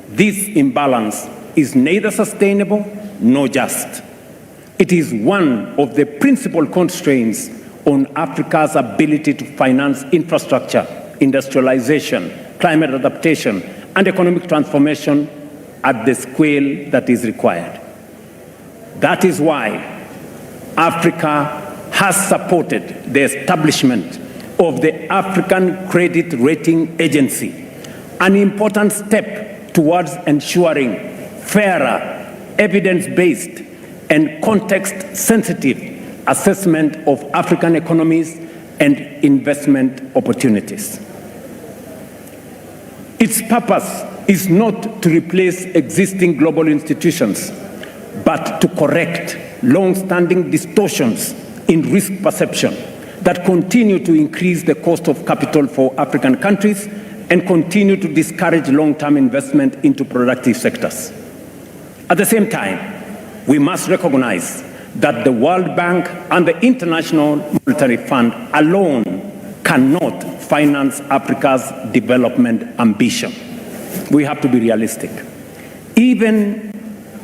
This imbalance is neither sustainable nor just. It is one of the principal constraints on Africa's ability to finance infrastructure, industrialization, climate adaptation, and economic transformation at the scale that is required. That is why Africa has supported the establishment of the African Credit Rating Agency, an important step towards ensuring fairer, evidence-based, and context-sensitive assessment of African economies and investment opportunities. Its purpose is not to replace existing global institutions, but to correct long-standing distortions in risk perception that continue to increase the cost of capital for African countries and continue to discourage long-term investment into productive sectors. At the same time, we must recognize that the World Bank and the International Monetary Fund alone cannot finance Africa's development ambition. We have to be realistic. Even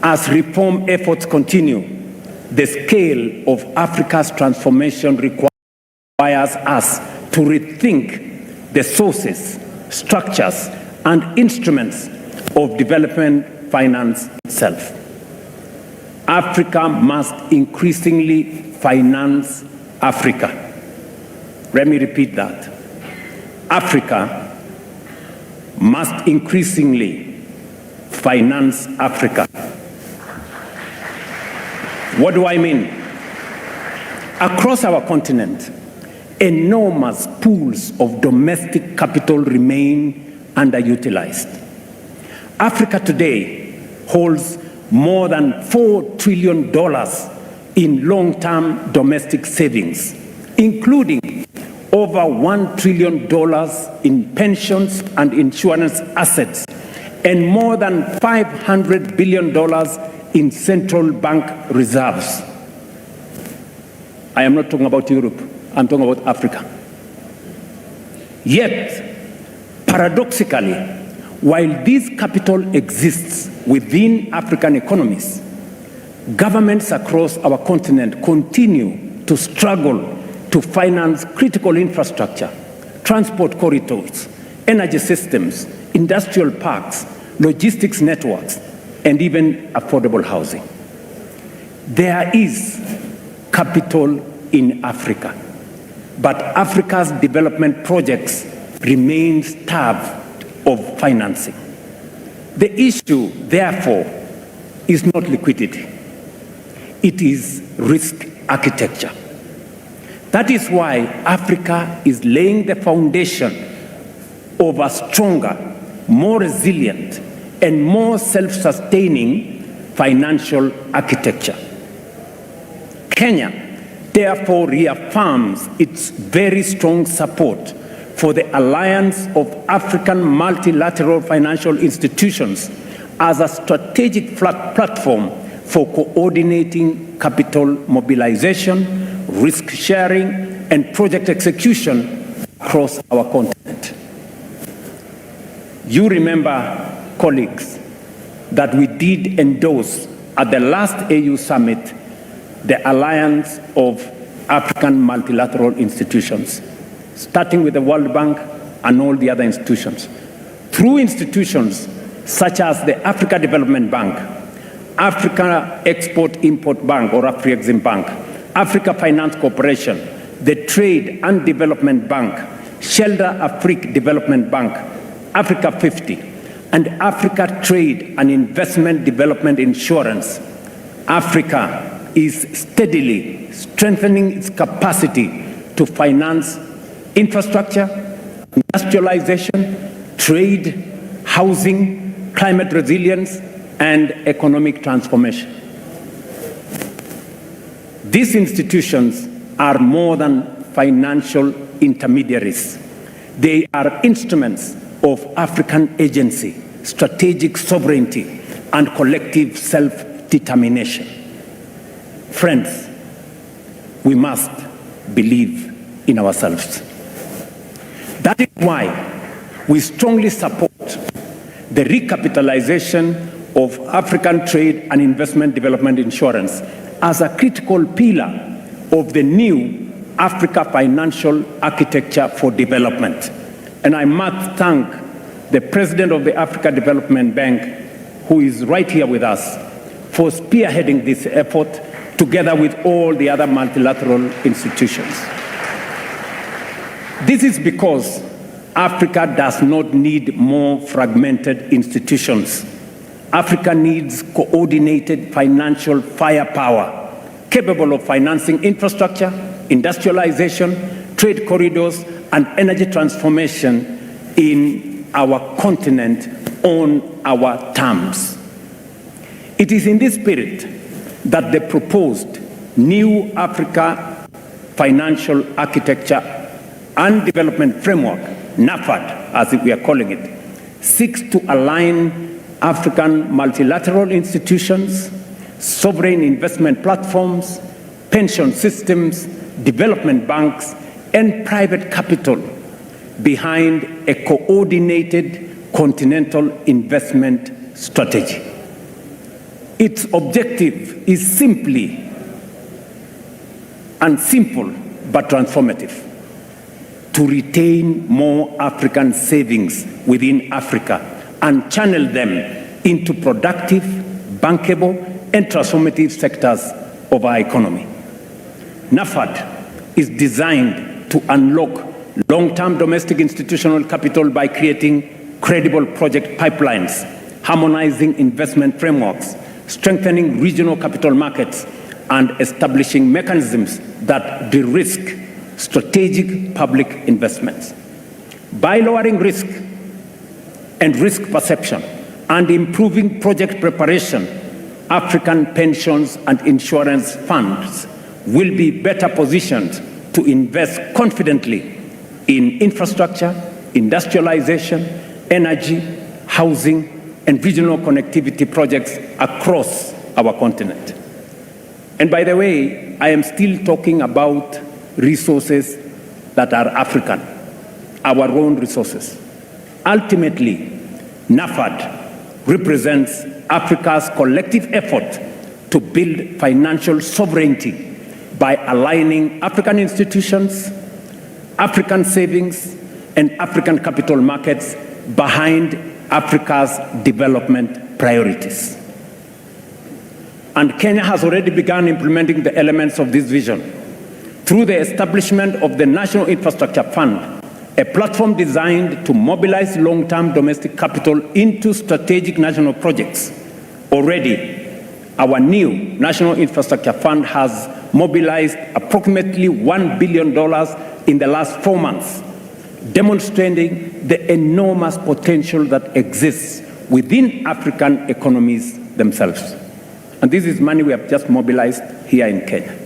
as reform efforts continue, the scale of Africa's transformation requires us to rethink the sources, structures, and instruments of development finance itself. Africa must increasingly finance Africa. Let me repeat that. Africa must increasingly finance Africa. What do I mean? Across our continent, enormous pools of domestic capital remain underutilized. Africa today holds more than $4 trillion in long-term domestic savings, including over $1 trillion in pensions and insurance assets, and more than $500 billion in central bank reserves. I am not talking about Europe, I'm talking about Africa. Yet, paradoxically, while this capital exists within African economies, governments across our continent continue to struggle to finance critical infrastructure, transport corridors, energy systems, industrial parks, logistics networks, and even affordable housing. There is capital in Africa, but Africa's development projects remain starved of financing. The issue, therefore, is not liquidity. It is risk architecture. That is why Africa is laying the foundation of a stronger, more resilient, and more self-sustaining financial architecture. Kenya, therefore, reaffirms its very strong support for the Alliance of African Multilateral Financial Institutions as a strategic platform for coordinating capital mobilization, risk sharing, and project execution across our continent. You remember, colleagues, that we did endorse at the last AU summit the Alliance of African Multilateral Institutions, starting with the World Bank and all the other institutions. Through institutions such as the Africa Development Bank, Africa Export-Import Bank or Afri-Exim Bank, Africa Finance Corporation, the Trade and Development Bank, Shelter Afrique Development Bank, Africa 50, and Africa Trade and Investment Development Insurance, Africa is steadily strengthening its capacity to finance infrastructure, industrialization, trade, housing, climate resilience, and economic transformation. These institutions are more than financial intermediaries. They are instruments of African agency, strategic sovereignty, and collective self-determination. Friends, we must believe in ourselves. That is why we strongly support the recapitalization of African trade and investment development insurance as a critical pillar of the new Africa financial architecture for development. And I must thank the President of the Africa Development Bank, who is right here with us, for spearheading this effort together with all the other multilateral institutions. This is because Africa does not need more fragmented institutions. Africa needs coordinated financial firepower, capable of financing infrastructure, industrialization, trade corridors, and energy transformation in our continent on our terms. It is in this spirit that the proposed new Africa financial architecture and development framework, NAFAD, as we are calling it, seeks to align African multilateral institutions, sovereign investment platforms, pension systems, development banks, and private capital behind a coordinated continental investment strategy. Its objective is simple but transformative: to retain more African savings within Africa and channel them into productive, bankable, and transformative sectors of our economy. NAFAD is designed to unlock long-term domestic institutional capital by creating credible project pipelines, harmonizing investment frameworks, strengthening regional capital markets, and establishing mechanisms that de-risk strategic public investments. By lowering risk and risk perception and improving project preparation, African pensions and insurance funds will be better positioned to invest confidently in infrastructure, industrialization, energy, housing, and regional connectivity projects across our continent. And by the way, I am still talking about resources that are African, our own resources. Ultimately, NAFAD represents Africa's collective effort to build financial sovereignty by aligning African institutions, African savings, and African capital markets behind Africa's development priorities. And Kenya has already begun implementing the elements of this vision through the establishment of the National Infrastructure Fund, a platform designed to mobilize long-term domestic capital into strategic national projects. Already, our new National Infrastructure Fund has mobilized approximately $1 billion in the last 4 months, demonstrating the enormous potential that exists within African economies themselves. And this is money we have just mobilized here in Kenya.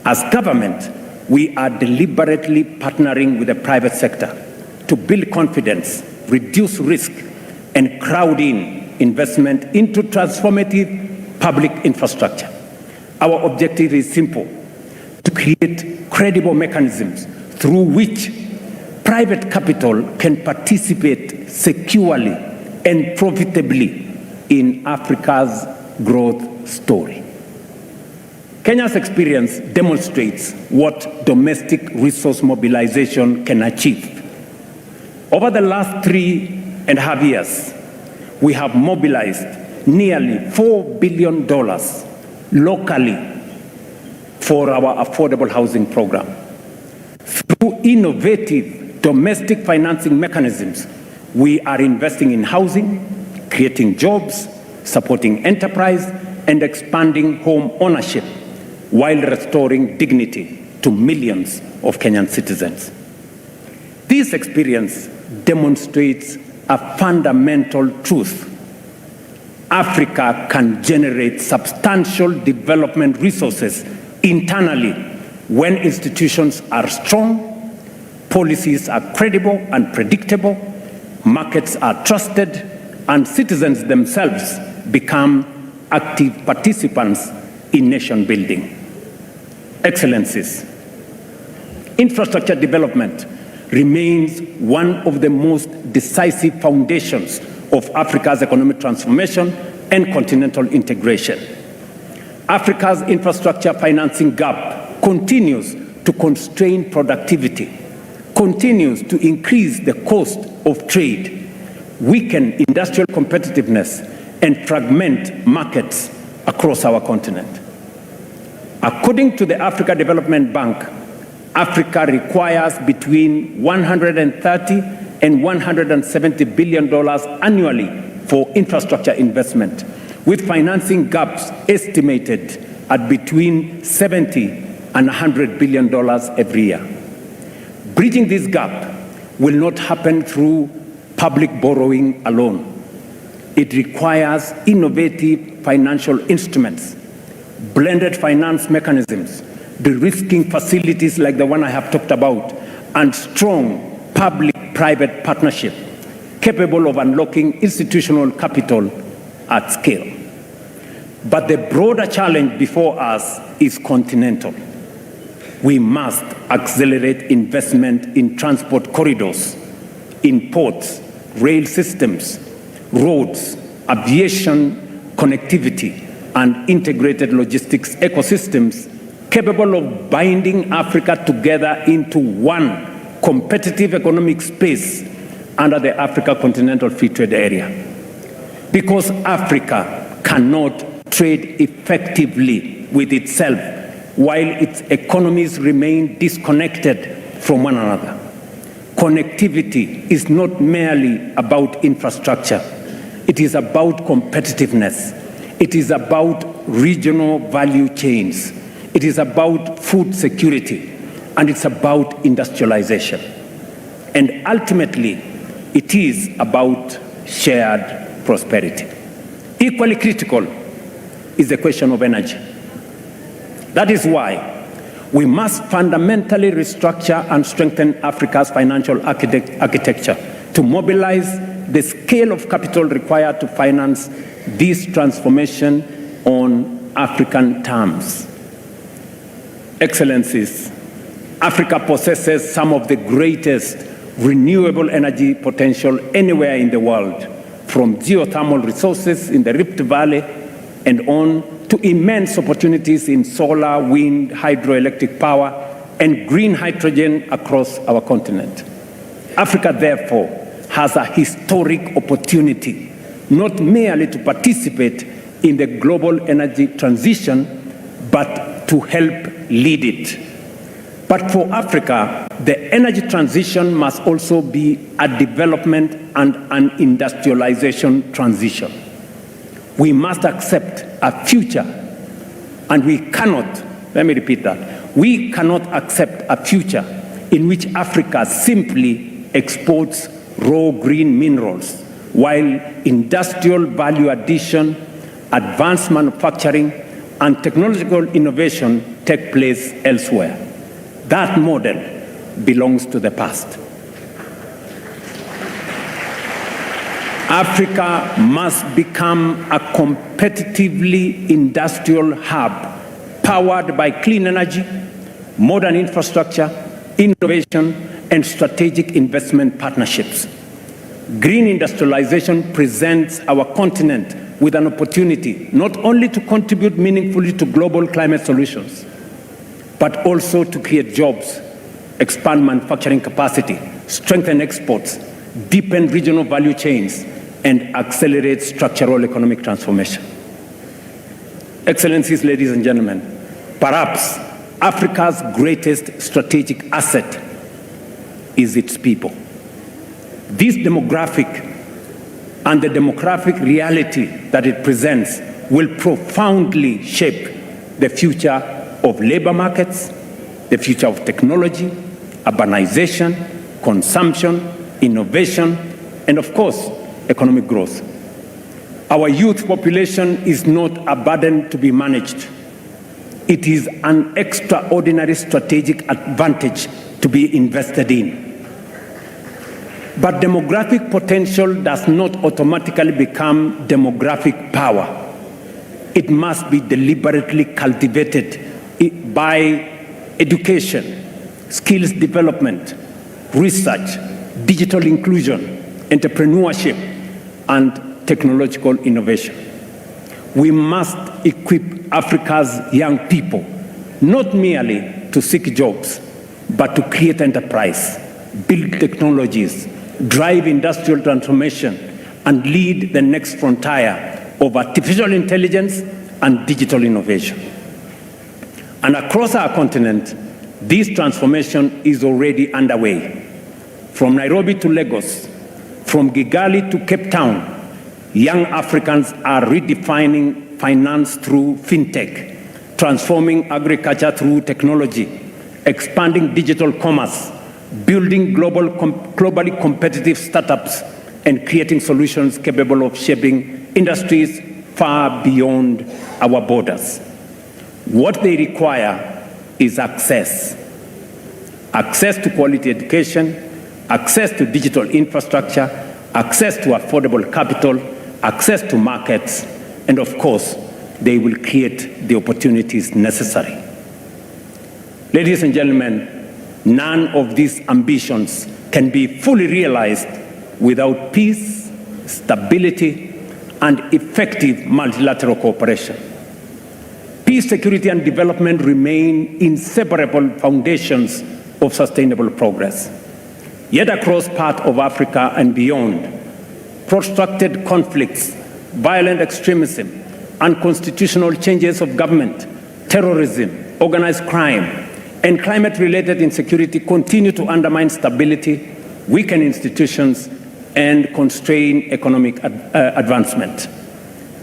As government, we are deliberately partnering with the private sector to build confidence, reduce risk, and crowd in investment into transformative public infrastructure. Our objective is simple: to create credible mechanisms through which private capital can participate securely and profitably in Africa's growth story. Kenya's experience demonstrates what domestic resource mobilization can achieve. Over the last 3.5 years, we have mobilized nearly $4 billion locally for our affordable housing program. Through innovative domestic financing mechanisms, we are investing in housing, creating jobs, supporting enterprise, and expanding home ownership, while restoring dignity to millions of Kenyan citizens. This experience demonstrates a fundamental truth: Africa can generate substantial development resources internally when institutions are strong, policies are credible and predictable, markets are trusted, and citizens themselves become active participants in nation building. Excellencies, infrastructure development remains one of the most decisive foundations of Africa's economic transformation and continental integration. Africa's infrastructure financing gap continues to constrain productivity, continues to increase the cost of trade, weaken industrial competitiveness, and fragment markets across our continent. According to the Africa Development Bank, Africa requires between $130 and $170 billion annually for infrastructure investment, with financing gaps estimated at between $70 and $100 billion every year. Bridging this gap will not happen through public borrowing alone. It requires innovative financial instruments, blended finance mechanisms, de-risking facilities like the one I have talked about, and strong public-private partnership capable of unlocking institutional capital at scale. But the broader challenge before us is continental. We must accelerate investment in transport corridors, in ports, rail systems, roads, aviation connectivity, and integrated logistics ecosystems capable of binding Africa together into one competitive economic space under the Africa Continental Free Trade Area. Because Africa cannot trade effectively with itself while its economies remain disconnected from one another. Connectivity is not merely about infrastructure. It is about competitiveness. It is about regional value chains. It is about food security, and it's about industrialization. And ultimately, it is about shared prosperity. Equally critical is the question of energy. That is why we must fundamentally restructure and strengthen Africa's financial architecture to mobilize the scale of capital required to finance this transformation on African terms. Excellencies, Africa possesses some of the greatest renewable energy potential anywhere in the world, from geothermal resources in the Rift Valley and on to immense opportunities in solar, wind, hydroelectric power, and green hydrogen across our continent. Africa, therefore, has a historic opportunity, not merely to participate in the global energy transition, but to help lead it. But for Africa, the energy transition must also be a development and an industrialization transition. We must accept a future, and we cannot, let me repeat that, we cannot accept a future in which Africa simply exports raw green minerals, while industrial value addition, advanced manufacturing, and technological innovation take place elsewhere. That model belongs to the past. Africa must become a competitively industrial hub powered by clean energy, modern infrastructure, innovation, and strategic investment partnerships. Green industrialization presents our continent with an opportunity not only to contribute meaningfully to global climate solutions, but also to create jobs, expand manufacturing capacity, strengthen exports, deepen regional value chains, and accelerate structural economic transformation. Excellencies, ladies and gentlemen, perhaps Africa's greatest strategic asset is its people. This demographic and the demographic reality that it presents will profoundly shape the future of labor markets, the future of technology, urbanization, consumption, innovation, and of course, economic growth. Our youth population is not a burden to be managed. It is an extraordinary strategic advantage to be invested in. But demographic potential does not automatically become demographic power. It must be deliberately cultivated by education, skills development, research, digital inclusion, entrepreneurship, and technological innovation. We must equip Africa's young people, not merely to seek jobs, but to create enterprise, build technologies, drive industrial transformation, and lead the next frontier of artificial intelligence and digital innovation. And across our continent, this transformation is already underway. From Nairobi to Lagos, from Kigali to Cape Town, young Africans are redefining finance through fintech, transforming agriculture through technology, expanding digital commerce, building globally competitive startups, and creating solutions capable of shaping industries far beyond our borders. What they require is access. Access to quality education, access to digital infrastructure, access to affordable capital, access to markets, and of course, they will create the opportunities necessary. Ladies and gentlemen, none of these ambitions can be fully realized without peace, stability, and effective multilateral cooperation. Peace, security, and development remain inseparable foundations of sustainable progress. Yet across parts of Africa and beyond, protracted conflicts, violent extremism, unconstitutional changes of government, terrorism, organized crime, and climate-related insecurity continue to undermine stability, weaken institutions, and constrain economic advancement.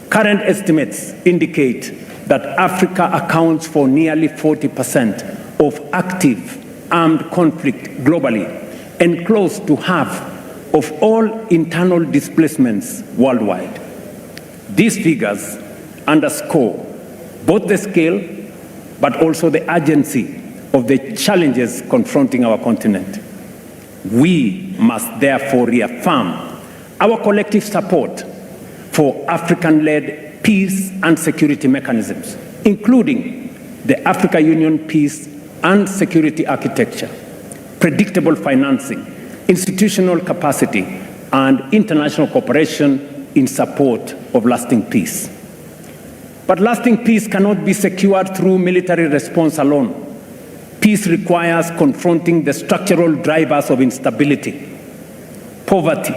Current estimates indicate that Africa accounts for nearly 40% of active armed conflict globally and close to half of all internal displacements worldwide. These figures underscore both the scale but also the urgency of the challenges confronting our continent. We must therefore reaffirm our collective support for African-led peace and security mechanisms, including the Africa Union Peace and Security Architecture, predictable financing, institutional capacity, and international cooperation in support of lasting peace. But lasting peace cannot be secured through military response alone. Peace requires confronting the structural drivers of instability: poverty,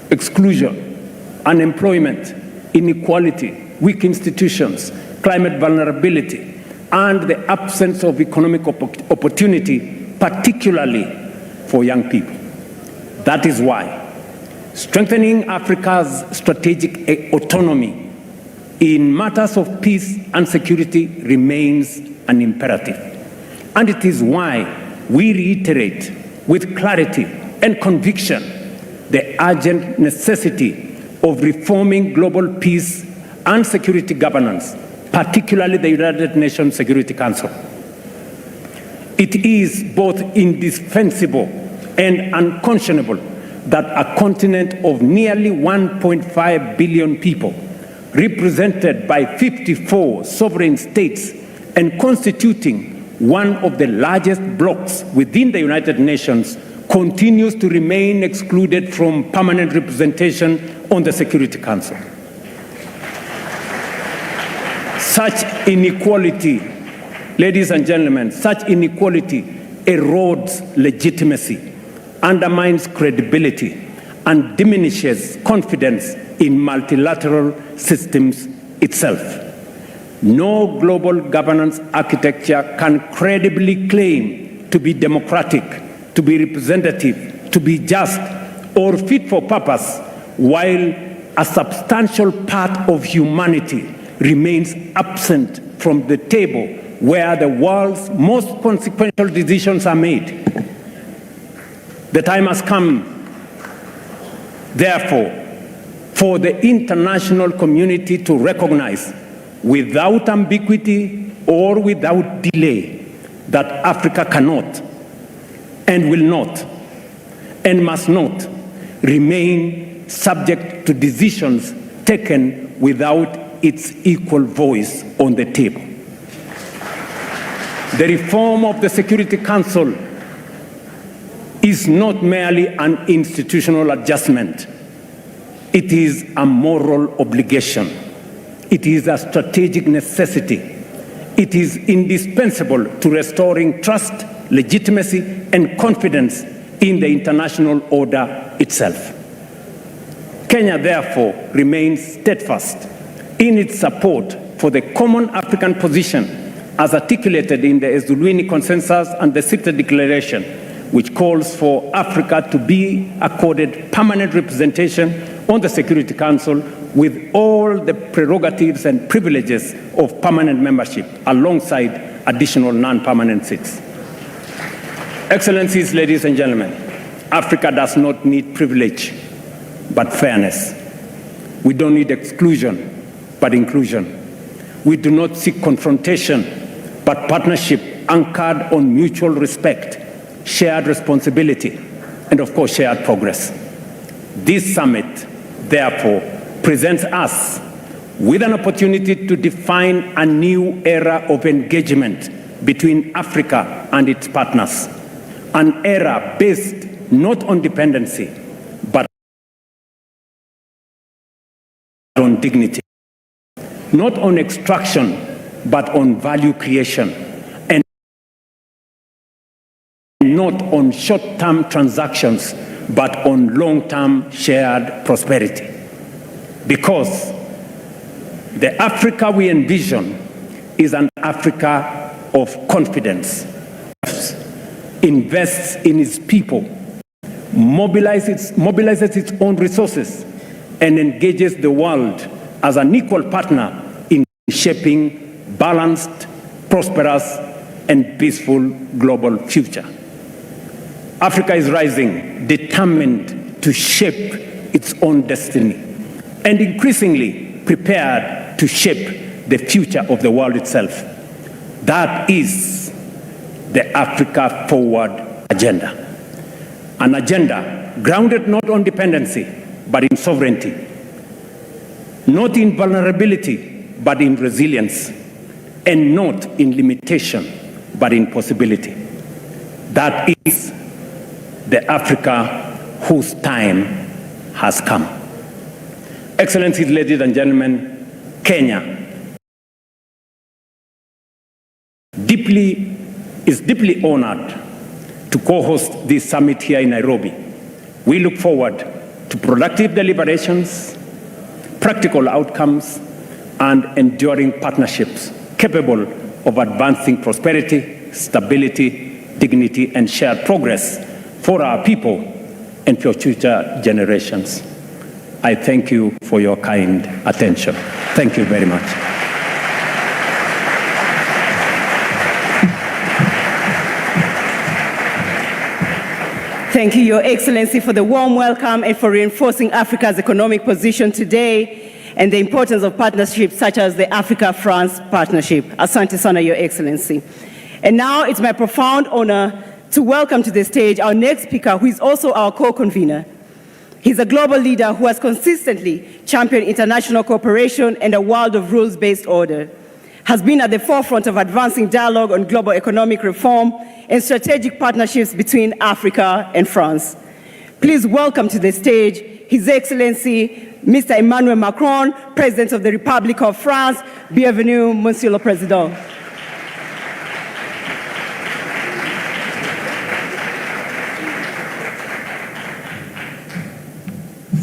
exclusion, unemployment, inequality, weak institutions, climate vulnerability, and the absence of economic opportunity, particularly for young people. That is why strengthening Africa's strategic autonomy in matters of peace and security remains an imperative. And it is why we reiterate with clarity and conviction the urgent necessity of reforming global peace and security governance, particularly the United Nations Security Council. It is both indispensable and unconscionable that a continent of nearly 1.5 billion people, represented by 54 sovereign states and constituting one of the largest blocs within the United Nations, continues to remain excluded from permanent representation on the Security Council. Such inequality, ladies and gentlemen, such inequality erodes legitimacy, undermines credibility, and diminishes confidence in multilateral systems itself. No global governance architecture can credibly claim to be democratic, to be representative, to be just, or fit for purpose, while a substantial part of humanity remains absent from the table where the world's most consequential decisions are made. The time has come, therefore, for the international community to recognize without ambiguity or without delay that Africa cannot and will not and must not remain subject to decisions taken without its equal voice on the table. The reform of the Security Council is not merely an institutional adjustment. It is a moral obligation. It is a strategic necessity. It is indispensable to restoring trust, legitimacy, and confidence in the international order itself. Kenya, therefore, remains steadfast in its support for the common African position as articulated in the Ezulwini Consensus and the Sita Declaration, which calls for Africa to be accorded permanent representation on the Security Council with all the prerogatives and privileges of permanent membership alongside additional non-permanent seats. Excellencies, ladies and gentlemen, Africa does not need privilege, but fairness. We don't need exclusion, but inclusion. We do not seek confrontation, but partnership anchored on mutual respect, shared responsibility, and of course, shared progress. This summit, therefore, presents us with an opportunity to define a new era of engagement between Africa and its partners, an era based not on dependency, but on dignity, not on extraction, but on value creation, and not on short-term transactions, but on long-term shared prosperity. Because the Africa we envision is an Africa of confidence, invests in its people, mobilizes its own resources, and engages the world as an equal partner in shaping balanced, prosperous, and peaceful global future. Africa is rising, determined to shape its own destiny, and increasingly prepared to shape the future of the world itself. That is the Africa Forward agenda. An agenda grounded not on dependency, but in sovereignty. Not in vulnerability, but in resilience. And not in limitation, but in possibility. That is the Africa whose time has come. Excellencies, ladies and gentlemen, Kenya is deeply honored to co-host this summit here in Nairobi. We look forward to productive deliberations, practical outcomes, and enduring partnerships capable of advancing prosperity, stability, dignity, and shared progress for our people and for future generations. I thank you for your kind attention. Thank you very much. Thank you, Your Excellency, for the warm welcome and for reinforcing Africa's economic position today and the importance of partnerships such as the Africa-France partnership. Asante sana, Your Excellency. And now it's my profound honor to welcome to the stage our next speaker, who is also our co-convener. He's a global leader who has consistently championed international cooperation and a world of rules-based order, has been at the forefront of advancing dialogue on global economic reform and strategic partnerships between Africa and France. Please welcome to the stage His Excellency, Mr. Emmanuel Macron, President of the Republic of France. Bienvenue, Monsieur le Président.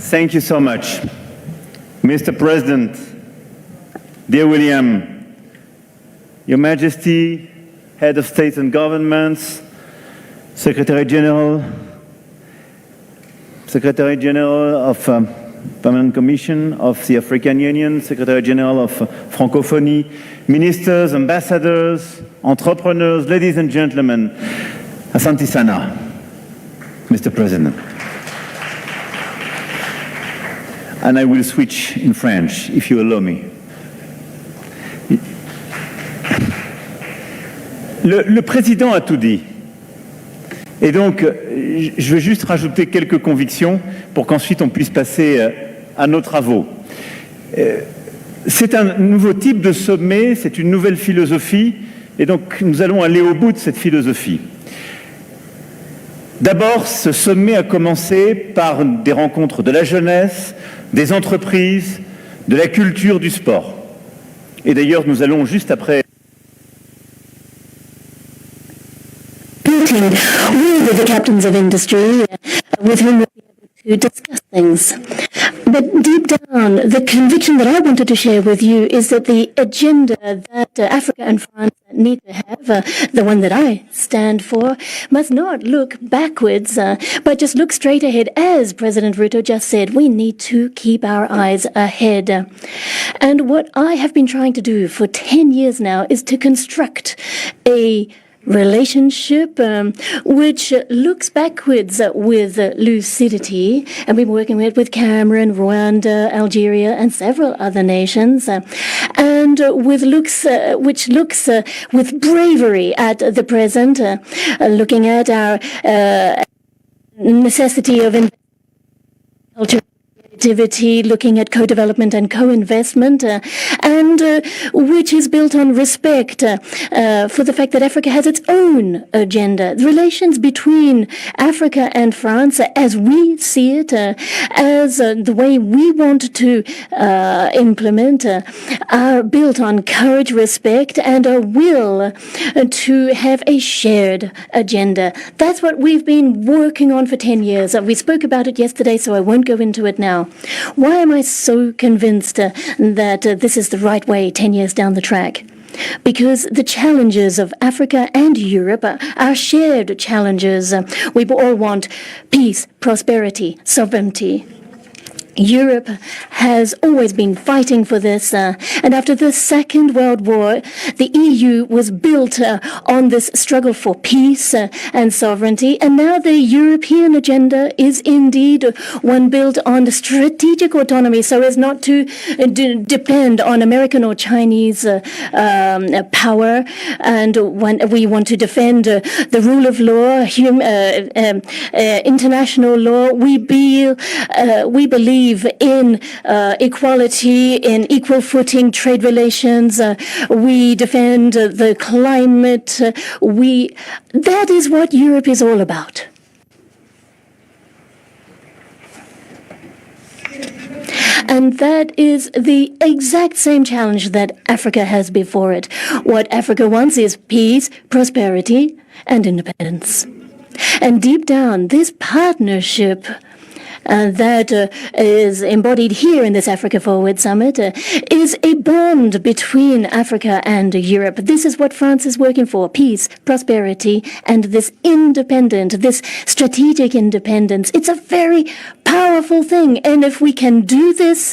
Thank you so much. Mr. President, dear William, Your Majesty, Head of State and Governments, Secretary General of Permanent Commission of the African Union, Secretary General of Francophonie, ministers, ambassadors, entrepreneurs, ladies and gentlemen, Asante sana, Mr. President. And I will switch in French, if you allow me. Le président a tout dit. Et donc, je vais juste rajouter quelques convictions pour qu'ensuite on puisse passer à nos travaux. C'est un nouveau type de sommet, c'est une nouvelle philosophie, et donc nous allons aller au bout de cette philosophie. D'abord, ce sommet a commencé par des rencontres de la jeunesse, des entreprises, de la culture, du sport. Et d'ailleurs, nous allons juste après... with the captains of industry with whom we'll be able to discuss things. But deep down, the conviction that I wanted to share with you is that the agenda that Africa and France need to have, the one that I stand for, must not look backwards, but just look straight ahead. As President RUTO just said, we need to keep our eyes ahead. And what I have been trying to do for 10 years now is to construct a relationship which looks backwards with lucidity, and we've been working with Cameroon, Rwanda, Algeria, and several other nations, and with which looks with bravery at the present, looking at our necessity of culture, activity, looking at co-development and co-investment, and which is built on respect for the fact that Africa has its own agenda. The relations between Africa and France, as we see it, as the way we want to implement, are built on courage, respect, and a will to have a shared agenda. That's what we've been working on for 10 years. We spoke about it yesterday, so I won't go into it now. Why am I so convinced that this is the right way 10 years down the track? Because the challenges of Africa and Europe are shared challenges. We all want peace, prosperity, sovereignty. Europe has always been fighting for this, and after the Second World War, the EU was built on this struggle for peace and sovereignty, and now the European agenda is indeed one built on strategic autonomy so as not to depend on American or Chinese power, and when we want to defend the rule of law, international law, we believe in equality, in equal footing trade relations. We defend the climate. That is what Europe is all about. And that is the exact same challenge that Africa has before it. What Africa wants is peace, prosperity, and independence. And deep down, this partnership that is embodied here in this Africa Forward Summit is a bond between Africa and Europe. This is what France is working for: peace, prosperity, and this strategic independence. It's a very powerful thing, and if we can do this,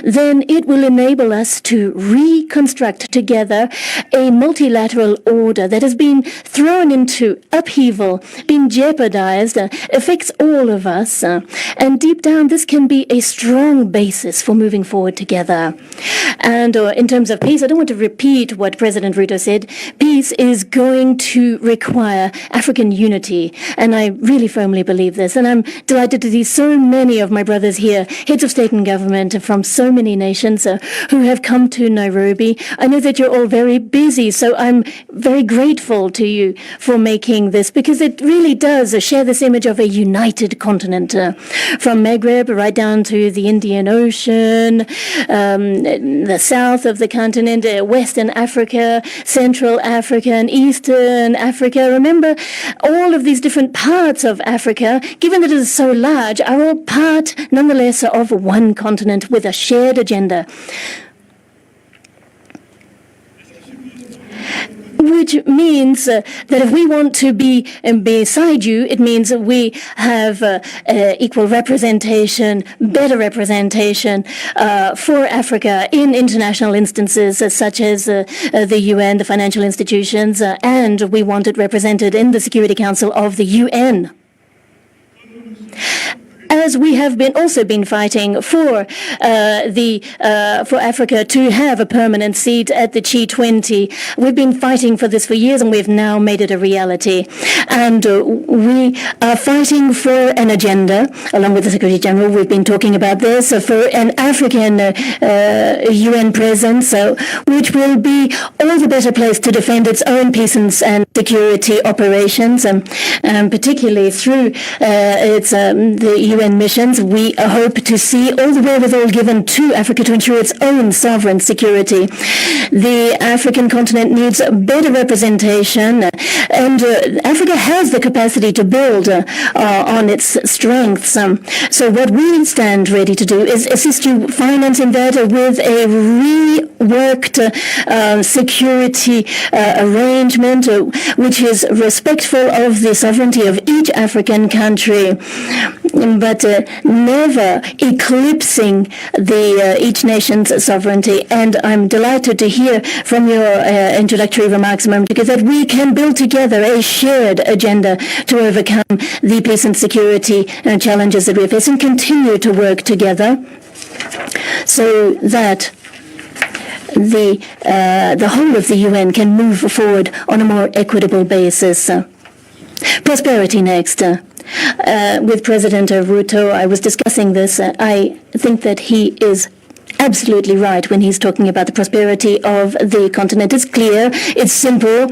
then it will enable us to reconstruct together a multilateral order that has been thrown into upheaval, been jeopardized, affects all of us, and deep down this can be a strong basis for moving forward together. And in terms of peace, I don't want to repeat what President RUTO said. Peace is going to require African unity, and I really firmly believe this, and I'm delighted to see so many of my brothers here, heads of state and government from so many nations who have come to Nairobi. I know that you're all very busy, so I'm very grateful to you for making this, because it really does share this image of a united continent, from Maghreb right down to the Indian Ocean, the south of the continent, Western Africa, Central Africa, and Eastern Africa. Remember, all of these different parts of Africa, given that it is so large, are all part, nonetheless, of one continent with a shared agenda. Which means that if we want to be beside you, it means that we have equal representation, better representation for Africa in international instances such as the UN, the financial institutions, and we want it represented in the Security Council of the UN. as we have also been fighting for Africa to have a permanent seat at the G20. We've been fighting for this for years, and we've now made it a reality. And we are fighting for an agenda, along with the Secretary General. We've been talking about this for an African UN presence, which will be all the better placed to defend its own peace and security operations, particularly through the UN missions. We hope to see all the wherewithal given to Africa to ensure its own sovereign security. The African continent needs better representation, and Africa has the capacity to build on its strengths. So what we stand ready to do is assist you financing that with a reworked security arrangement which is respectful of the sovereignty of each African country, but never eclipsing each nation's sovereignty. And I'm delighted to hear from your introductory remarks a moment ago that we can build together a shared agenda to overcome the peace and security challenges that we face, and continue to work together so that the whole of the UN can move forward on a more equitable basis. Prosperity next. With President RUTO, I was discussing this. I think that he is absolutely right when he's talking about the prosperity of the continent. It's clear, it's simple.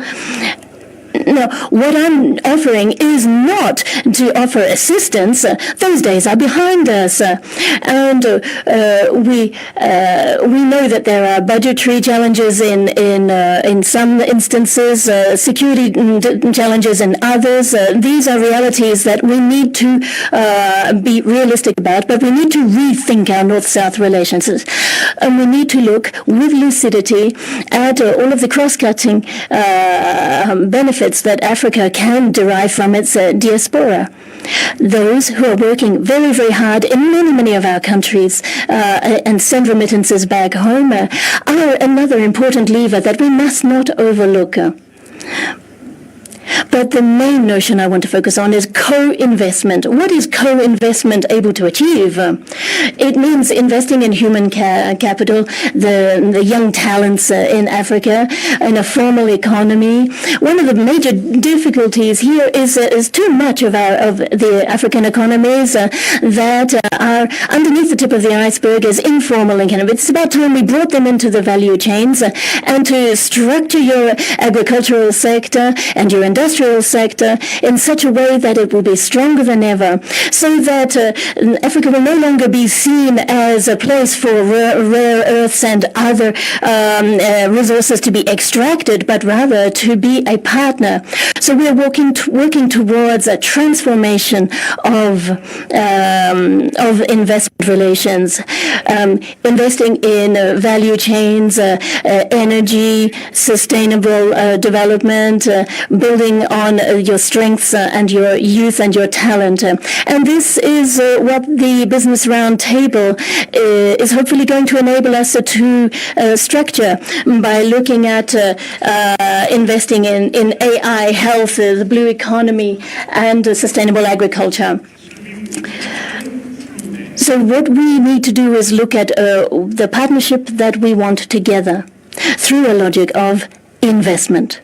Now, what I'm offering is not to offer assistance. Those days are behind us, and we know that there are budgetary challenges in some instances, security challenges in others. These are realities that we need to be realistic about, but we need to rethink our North-South relations, and we need to look with lucidity at all of the cross-cutting benefits that Africa can derive from its diaspora. Those who are working very, very hard in many, many of our countries and send remittances back home are another important lever that we must not overlook. But the main notion I want to focus on is co-investment. What is co-investment able to achieve? It means investing in human capital, the young talents in Africa, in a formal economy. One of the major difficulties here is too much of the African economies that are underneath the tip of the iceberg is informal economy. It's about time we brought them into the value chains and to structure your agricultural sector and your industrial sector in such a way that it will be stronger than ever, so that Africa will no longer be seen as a place for rare earths and other resources to be extracted, but rather to be a partner. So we are working towards a transformation of investment relations, investing in value chains, energy, sustainable development, building on your strengths and your youth and your talent. And this is what the Business Roundtable is hopefully going to enable us to structure by looking at investing in AI, health, the blue economy, and sustainable agriculture. So what we need to do is look at the partnership that we want together through a logic of investment.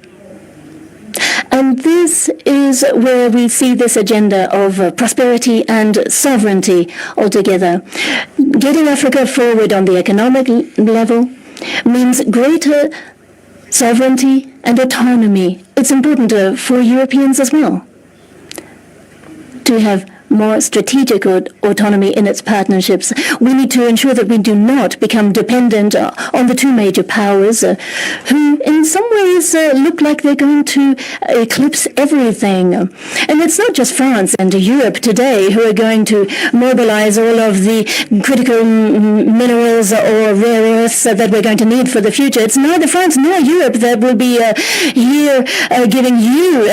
And this is where we see this agenda of prosperity and sovereignty altogether. Getting Africa forward on the economic level means greater sovereignty and autonomy. It's important for Europeans as well to have more strategic autonomy in its partnerships. We need to ensure that we do not become dependent on the two major powers who in some ways look like they're going to eclipse everything. And it's not just France and Europe today who are going to mobilize all of the critical minerals or rare earths that we're going to need for the future. It's neither France nor Europe that will be here giving you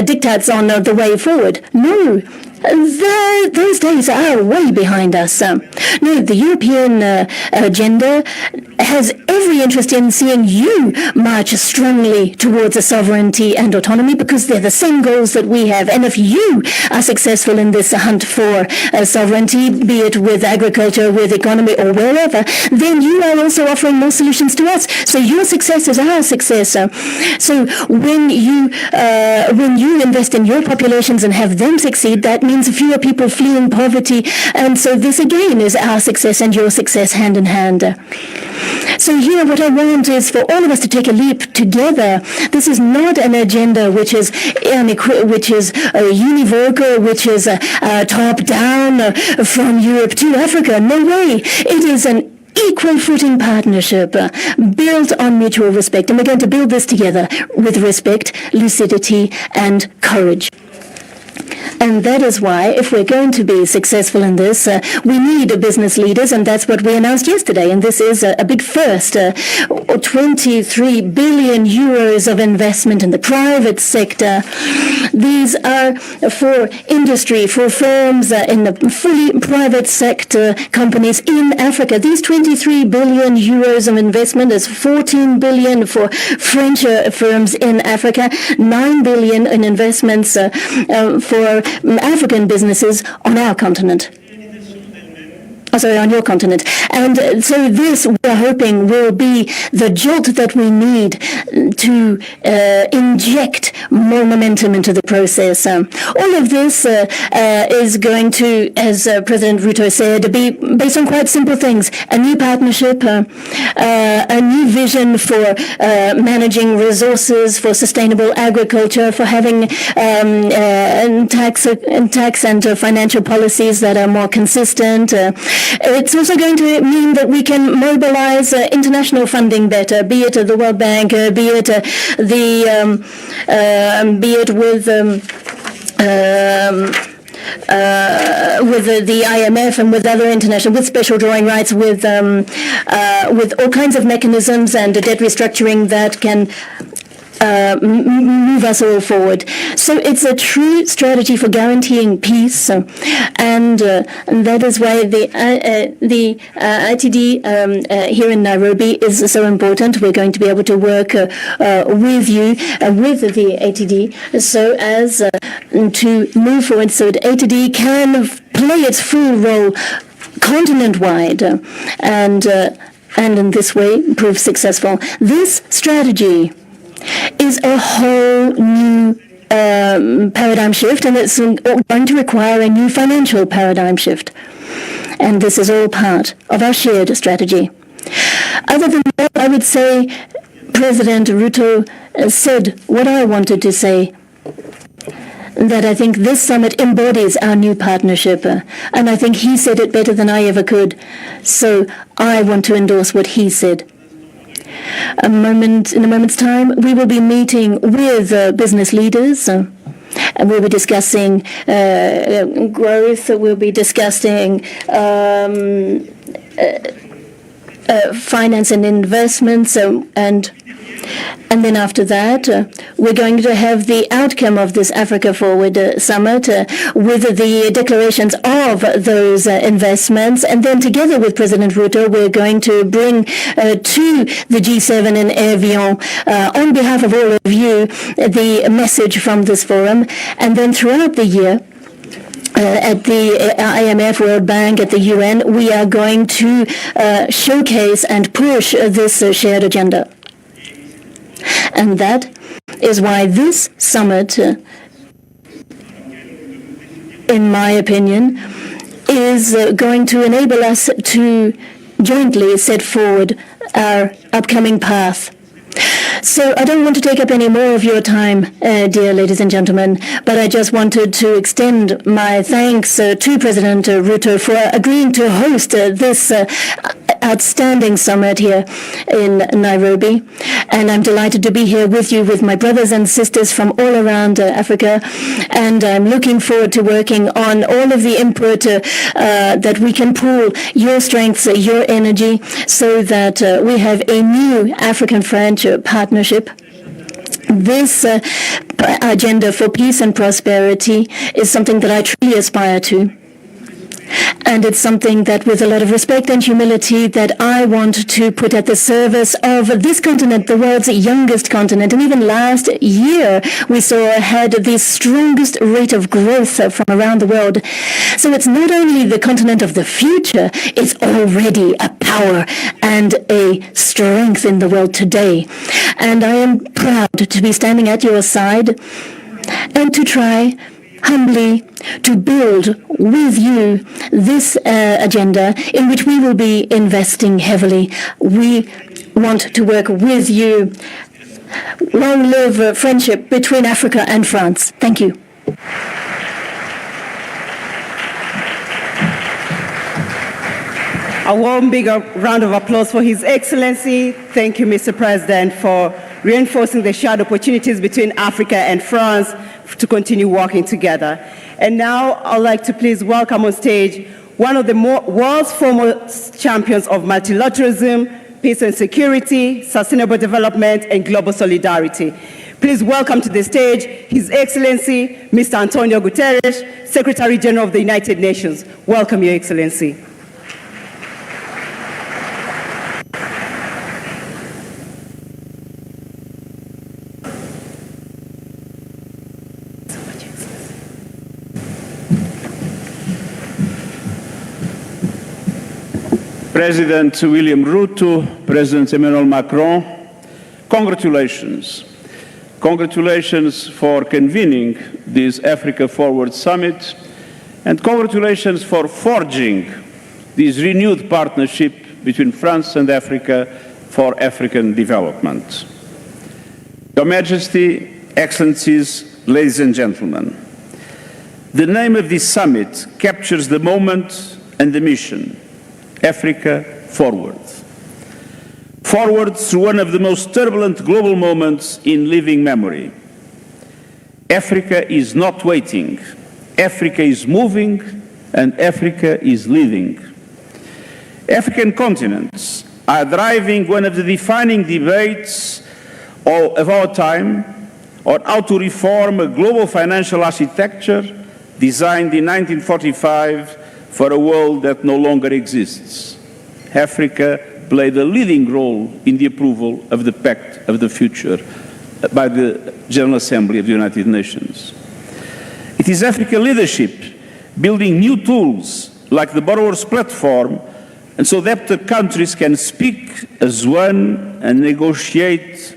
diktats on the way forward. No. those days are way behind us. No, the European agenda has every interest in seeing you march strongly towards a sovereignty and autonomy, because they're the same goals that we have. And if you are successful in this hunt for sovereignty, be it with agriculture, with economy, or wherever, then you are also offering more solutions to us. So your success is our success. So when you invest in your populations and have them succeed, that means fewer people fleeing poverty. And so this again is our success and your success hand in hand. So here what I want is for all of us to take a leap together. This is not an agenda which is univocal, which is top-down from Europe to Africa. No way. It is an equal footing partnership built on mutual respect. And we're going to build this together with respect, lucidity, and courage. And that is why, if we're going to be successful in this, we need business leaders, and that's what we announced yesterday. And this is a big first, 23 billion euros of investment in the private sector. These are for industry, for firms in the fully private sector companies in Africa. These 23 billion euros of investment is 14 billion for French firms in Africa, 9 billion in investments for African businesses on our continent. On your continent. And so this, we're hoping, will be the jolt that we need to inject more momentum into the process. All of this is going to, as President RUTO said, be based on quite simple things. A new partnership, a new vision for managing resources, for sustainable agriculture, for having tax and financial policies that are more consistent. It's also going to mean that we can mobilize international funding better, be it the World Bank, be it with the IMF and with other international, with special drawing rights, with all kinds of mechanisms and debt restructuring that can move us all forward. So it's a true strategy for guaranteeing peace, and that is why the ITD here in Nairobi is so important. We're going to be able to work with you, with the ATD, so as to move forward, so that ATD can play its full role continent-wide, and in this way prove successful. This strategy is a whole new paradigm shift, and it's going to require a new financial paradigm shift. And this is all part of our shared strategy. Other than that, I would say President RUTO said what I wanted to say, that I think this summit embodies our new partnership, and I think he said it better than I ever could. So I want to endorse what he said. In a moment's time, we will be meeting with business leaders, and we'll be discussing growth. We'll be discussing finance and investments, and then after that, we're going to have the outcome of this Africa Forward Summit with the declarations of those investments. And then together with President RUTO, we're going to bring to the G7 in Evian, on behalf of all of you, the message from this forum. And then throughout the year, at the IMF, World Bank, at the UN, we are going to showcase and push this shared agenda. And that is why this summit, in my opinion, is going to enable us to jointly set forward our upcoming path. So I don't want to take up any more of your time, dear ladies and gentlemen, but I just wanted to extend my thanks to President RUTO for agreeing to host this outstanding summit here in Nairobi. And I'm delighted to be here with you, with my brothers and sisters from all around Africa. And I'm looking forward to working on all of the input that we can pool, your strengths, your energy, so that we have a new African-French partnership This agenda for peace and prosperity is something that I truly aspire to. And it's something that, with a lot of respect and humility, that I want to put at the service of this continent, the world's youngest continent. And even last year, we saw had the strongest rate of growth from around the world. So it's not only the continent of the future, it's already a power and a strength in the world today. And I am proud to be standing at your side and to try humbly to build with you this agenda in which we will be investing heavily. We want to work with you. Long live friendship between Africa and France. Thank you. A warm, big round of applause for His Excellency. Thank you, Mr. President, for reinforcing the shared opportunities between Africa and France to continue working together. And now I'd like to please welcome on stage one of the world's foremost champions of multilateralism, peace and security, sustainable development, and global solidarity. Please welcome to the stage His Excellency, Mr. Antonio Guterres, Secretary General of the United Nations. Welcome, Your Excellency. President William Ruto, President Emmanuel Macron, congratulations. Congratulations for convening this Africa Forward Summit, and congratulations for forging this renewed partnership between France and Africa for African development. Your Majesty, Excellencies, ladies and gentlemen, the name of this summit captures the moment and the mission: Africa Forward. Forward through one of the most turbulent global moments in living memory. Africa is not waiting. Africa is moving, and Africa is leading. African continents are driving one of the defining debates of our time on how to reform a global financial architecture designed in 1945 for a world that no longer exists. Africa played a leading role in the approval of the Pact of the Future by the General Assembly of the United Nations. It is African leadership building new tools like the Borrowers Platform, and so that the countries can speak as one and negotiate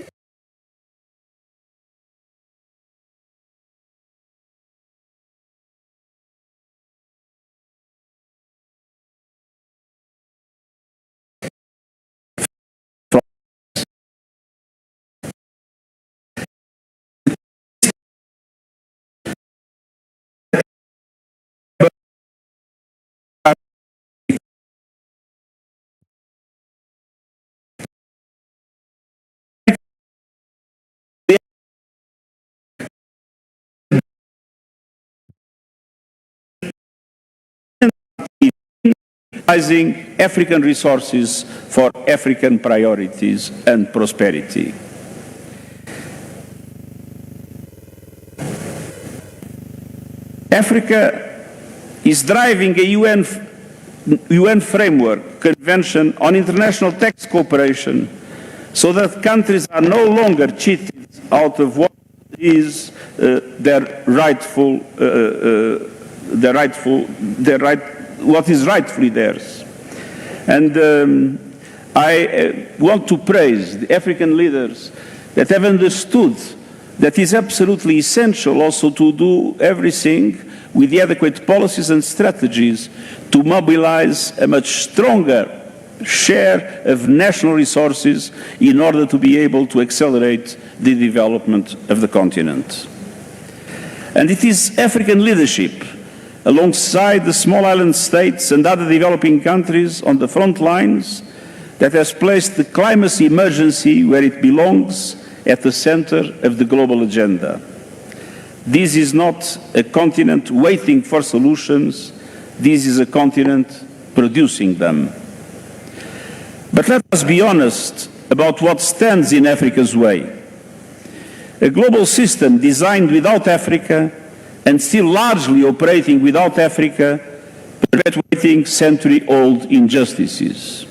utilizing African resources for African priorities and prosperity. Africa is driving a UN framework convention on international tax cooperation so that countries are no longer cheated out of what is what is rightfully theirs. And I want to praise the African leaders that have understood that it's absolutely essential also to do everything with the adequate policies and strategies to mobilize a much stronger share of national resources in order to be able to accelerate the development of the continent. And it is African leadership, alongside the small island states and other developing countries on the front lines, that has placed the climate emergency where it belongs, at the center of the global agenda. This is not a continent waiting for solutions, this is a continent producing them. But let us be honest about what stands in Africa's way. A global system designed without Africa and still largely operating without Africa, perpetuating century-old injustices.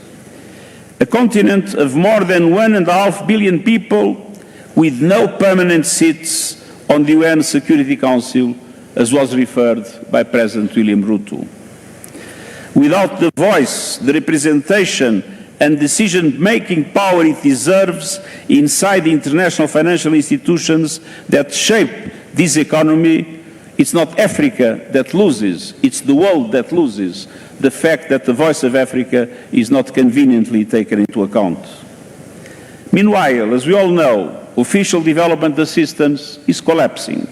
A continent of more than 1.5 billion people with no permanent seats on the UN Security Council, as was referred by President William Ruto. Without the voice, the representation and decision-making power it deserves inside the international financial institutions that shape this economy, it's not Africa that loses, it's the world that loses the fact that the voice of Africa is not conveniently taken into account. Meanwhile, as we all know, official development assistance is collapsing.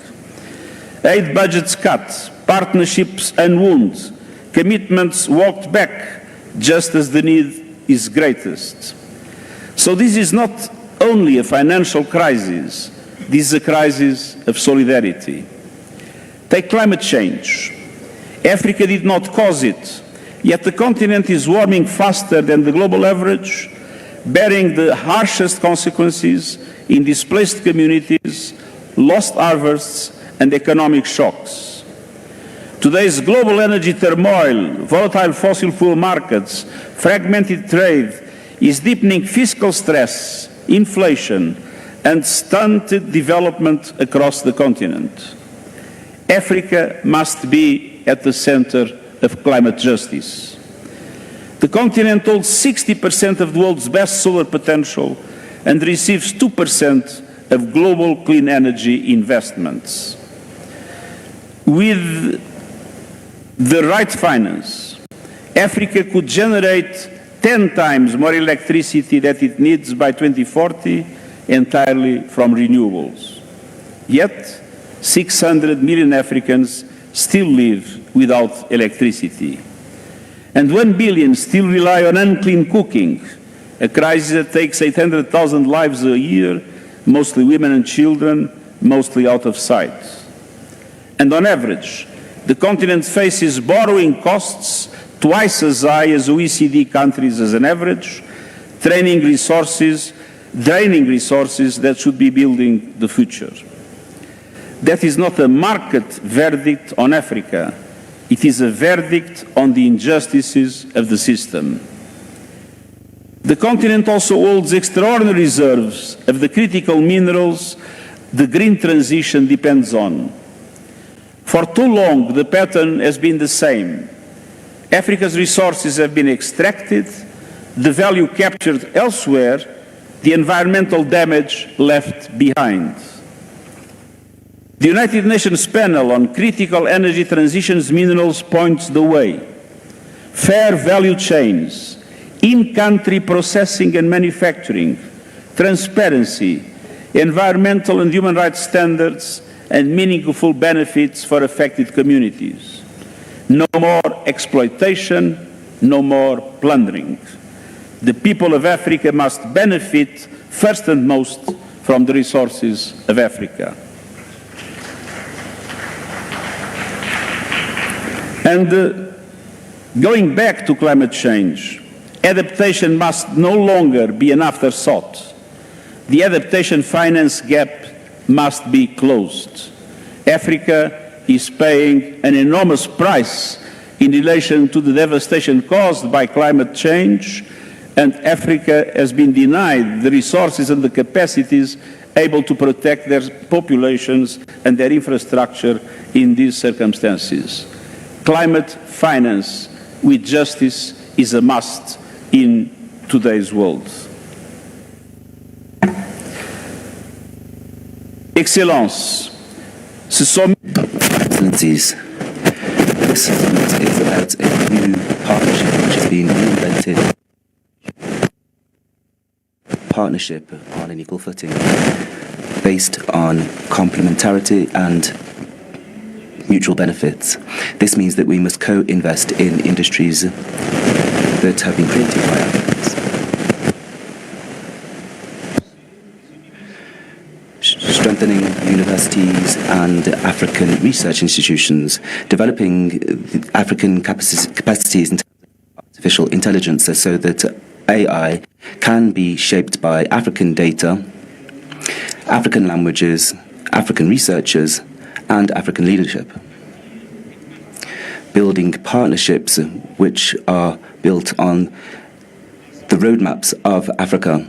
Aid budgets cut, partnerships unwound, commitments walked back just as the need is greatest. So this is not only a financial crisis, this is a crisis of solidarity. Take climate change. Africa did not cause it, yet the continent is warming faster than the global average, bearing the harshest consequences in displaced communities, lost harvests, and economic shocks. Today's global energy turmoil, volatile fossil fuel markets, fragmented trade is deepening fiscal stress, inflation, and stunted development across the continent. Africa must be at the center of climate justice. The continent holds 60% of the world's best solar potential and receives 2% of global clean energy investments. With the right finance, Africa could generate 10 times more electricity than it needs by 2040 entirely from renewables. Yet, 600 million Africans still live without electricity. And 1 billion still rely on unclean cooking, a crisis that takes 800,000 lives a year, mostly women and children, mostly out of sight. And on average, the continent faces borrowing costs twice as high as OECD countries as an average, draining resources that should be building the future. That is not a market verdict on Africa. It is a verdict on the injustices of the system. The continent also holds extraordinary reserves of the critical minerals the green transition depends on. For too long, the pattern has been the same. Africa's resources have been extracted, the value captured elsewhere, the environmental damage left behind. The United Nations panel on critical energy transitions minerals points the way. Fair value chains, in-country processing and manufacturing, transparency, environmental and human rights standards, and meaningful benefits for affected communities. No more exploitation, no more plundering. The people of Africa must benefit first and most from the resources of Africa. And going back to climate change, adaptation must no longer be an afterthought. The adaptation finance gap must be closed. Africa is paying an enormous price in relation to the devastation caused by climate change, and Africa has been denied the resources and the capacities able to protect their populations and their infrastructure in these circumstances. Climate finance with justice is a must in today's world. Excellences, Excellencies, this summit is about a new partnership which has been reinvented. Partnership on an equal footing, based on complementarity and mutual benefits. This means that we must co-invest in industries that have been created by Africans. Strengthening universities and African research institutions, developing African capacities in terms of artificial intelligence so that AI can be shaped by African data African languages, African researchers, and African leadership. Building partnerships which are built on the roadmaps of Africa,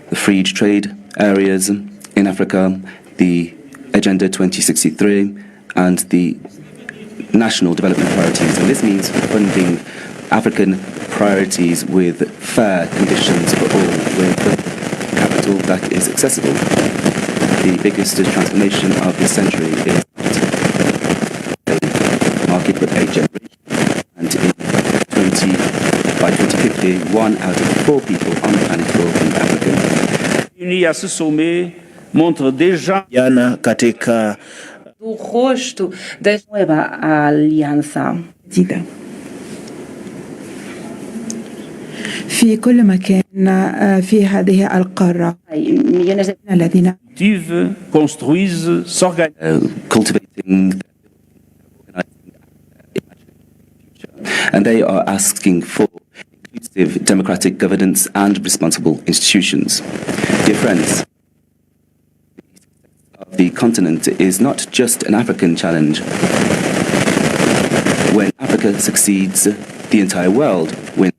the free trade areas in Africa, the Agenda 2063, and the national development priorities. And this means funding African priorities with fair conditions for all, with capital that is accessible. The biggest transformation of this century is a market but a generation. And by 2050, 1 out of 4 people on the planet will be African. Unis à ce sommet montre déjà jana katika do rosto da nueva alianza. في كل مكان في هذه القارة الذين construisent, s'organisent, cultivating, and they are asking for inclusive democratic governance and responsible institutions. Dear friends, the continent is not just an African challenge. When Africa succeeds, the entire world wins.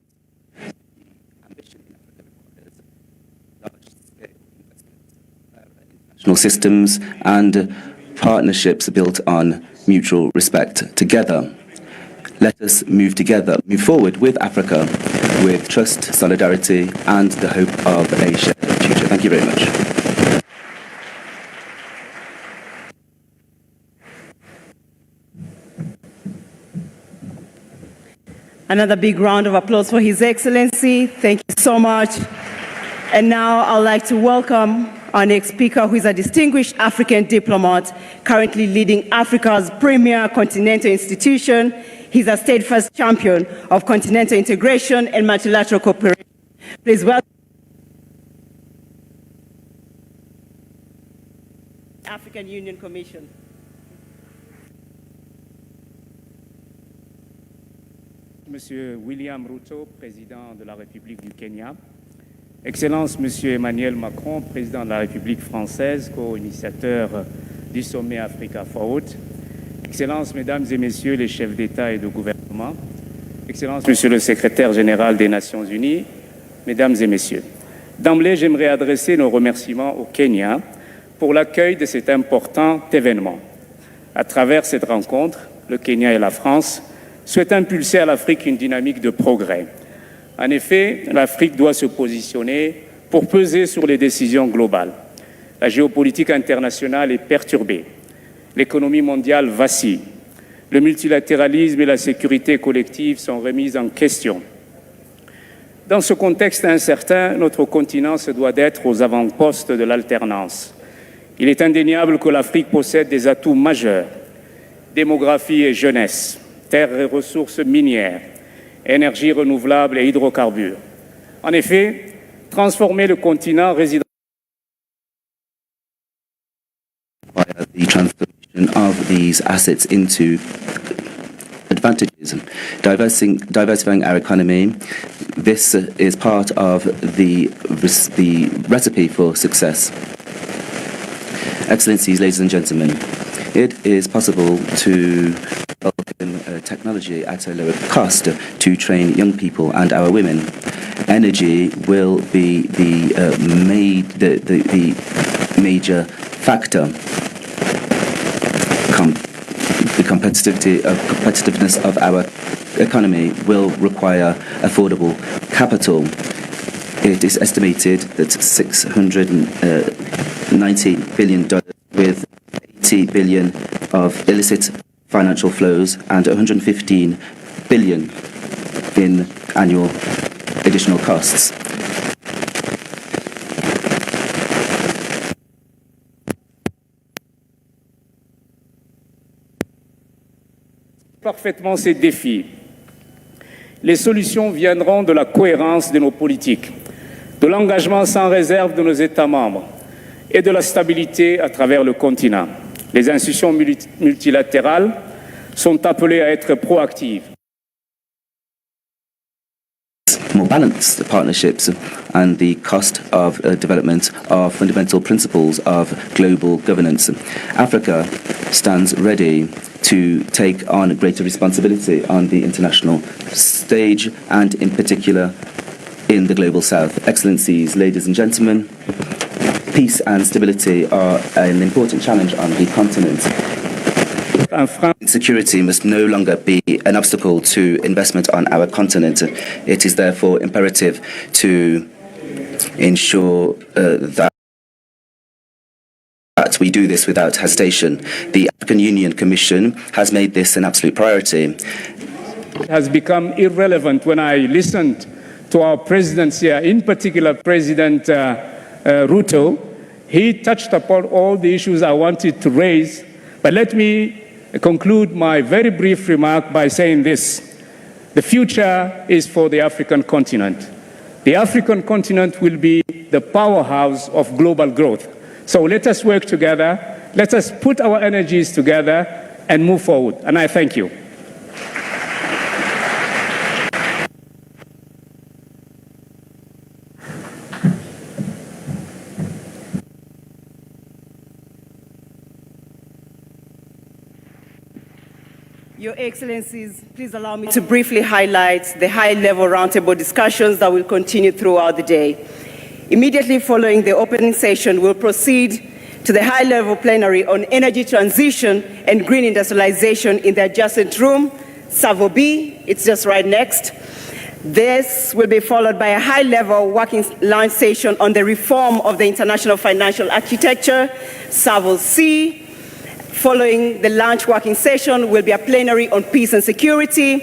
International systems and partnerships built on mutual respect. Together, let us move forward with Africa, with trust, solidarity, and the hope of a shared future. Thank you very much. Another big round of applause for His Excellency. Thank you so much. And now I'd like to welcome our next speaker, who is a distinguished African diplomat, currently leading Africa's premier continental institution. He's a steadfast champion of continental integration and multilateral cooperation. Please welcome the African Union Commission. Monsieur William RUTO, président de la République du Kenya, Excellence Monsieur Emmanuel Macron, président de la République française, co-initiateur du sommet Africa Forward, Excellences, Mesdames et Messieurs les chefs d'État et de gouvernement, Excellences, Monsieur le secrétaire général des Nations Unies, Mesdames et Messieurs. D'emblée, j'aimerais adresser nos remerciements au Kenya pour l'accueil de cet important événement. À travers cette rencontre, le Kenya et la France souhaitent impulser à l'Afrique une dynamique de progrès. En effet, l'Afrique doit se positionner pour peser sur les décisions globales. La géopolitique internationale est perturbée. L'économie mondiale vacille. Le multilatéralisme et la sécurité collective sont remises en question. Dans ce contexte incertain, notre continent se doit d'être aux avant-postes de l'alternance. Il est indéniable que l'Afrique possède des atouts majeurs: démographie et jeunesse, terres et ressources minières, énergie renouvelable et hydrocarbures. En effet, transformer le continent résidentiel the transformation of these assets into advantages, diversifying our economy. This is part of the recipe for success. Excellencies, ladies and gentlemen, it is possible to welcome technology at a lower cost to train young people and our women. Energy will be the major factor. The competitiveness of our economy will require affordable capital. It is estimated that $690 billion, with 80 billion of illicit financial flows and 115 billion in annual additional costs. Parfaitement ces défis. Les solutions viendront de la cohérence de nos politiques, de l'engagement sans réserve de nos États membres et de la stabilité à travers le continent. Les institutions multilatérales sont appelées à être proactives. more balanced partnerships, and the cost of development are fundamental principles of global governance. Africa stands ready to take on greater responsibility on the international stage and in particular in the global south. Excellencies, ladies and gentlemen, peace and stability are an important challenge on the continent. Security must no longer be an obstacle to investment on our continent. It is therefore imperative to ensure that we do this without hesitation. The African Union Commission has made this an absolute priority. It has become irrelevant when I listened to our presidents here, in particular President RUTO. He touched upon all the issues I wanted to raise, but let me conclude my very brief remark by saying this. The future is for the African continent. The African continent will be the powerhouse of global growth. So let us work together, let us put our energies together and move forward. And I thank you. Your Excellencies, please allow me to briefly highlight the high-level roundtable discussions that will continue throughout the day. Immediately following the opening session, we'll proceed to the high-level plenary on energy transition and green industrialization in the adjacent room, Savo B. It's just right next. This will be followed by a high-level working lunch session on the reform of the international financial architecture, Savo C. Following the lunch working session will be a plenary on peace and security.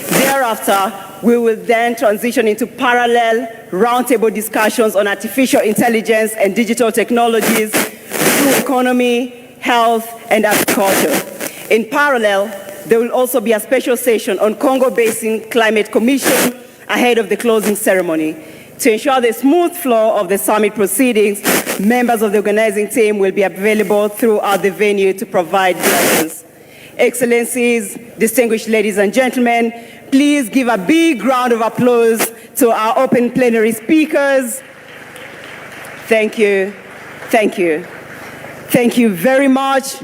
Thereafter, we will then transition into parallel roundtable discussions on artificial intelligence and digital technologies, blue economy, health, and agriculture. In parallel, there will also be a special session on Congo Basin Climate Commission ahead of the closing ceremony. To ensure the smooth flow of the summit proceedings, members of the organizing team will be available throughout the venue to provide guidance. Excellencies, distinguished ladies and gentlemen, please give a big round of applause to our open plenary speakers. Thank you. Thank you. Thank you very much.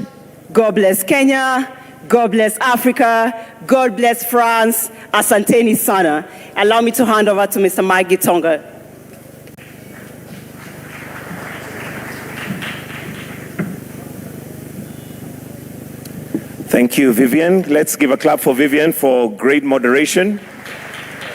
God bless Kenya. God bless Africa. God bless France. Asanteni sana. Allow me to hand over to Mr. Mike Gitonga. Thank you, Vivian. Let's give a clap for Vivian for great moderation.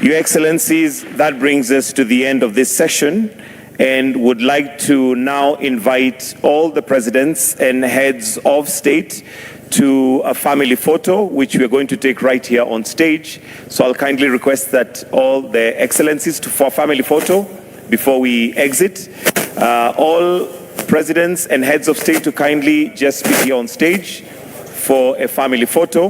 Your Excellencies, that brings us to the end of this session and would like to now invite all the presidents and heads of state to a family photo, which we are going to take right here on stage. So I'll kindly request that all the Excellencies for a family photo before we exit. All presidents and heads of state to kindly just be here on stage for a family photo.